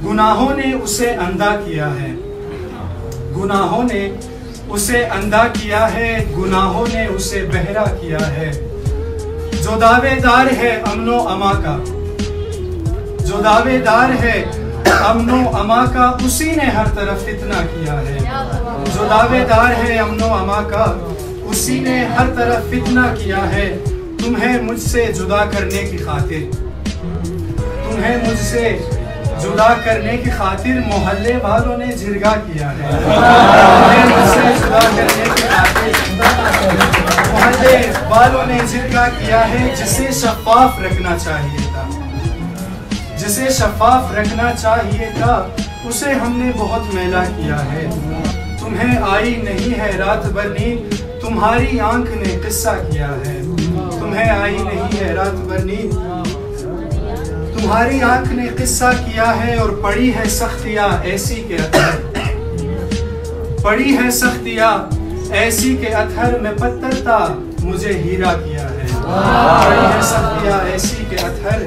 गुनाहों ने उसे अंधा किया है, गुनाहों ने उसे अंधा किया है, गुनाहों ने उसे बहरा किया है। जो दावेदार है अमनो अमा का, जो दावेदार है अमनो अमा का, उसी ने हर तरफ फितना किया है। जो दावेदार है अमनो अमा का, उसी ने हर तरफ फितना किया है। तुम्हें मुझसे जुदा करने की खातिर, तुम्हें मुझसे जुदा करने की खातिर मोहल्ले वालों ने झिरगा किया है। तुम्हें मुझसे जुदा करने की खातिर मोहल्ले वालों ने झिरगा किया है। जिसे शफाफ रखना चाहिए था, जिसे शफाफ रखना चाहिए था, उसे हमने बहुत मैला किया है। तुम्हें आई नहीं है रात भर नींद, तुम्हारी आंख ने किस्सा किया है। तुम्हें आई नहीं है रात भर नींद, तुम्हारी आंख ने किस्सा किया है। और पड़ी है सख्तियां ऐसी के अथर, पड़ी है सख्तियां ऐसी के अथर में पत्थर था मुझे हीरा किया है। पड़ी है सख्तियां ऐसी के अथर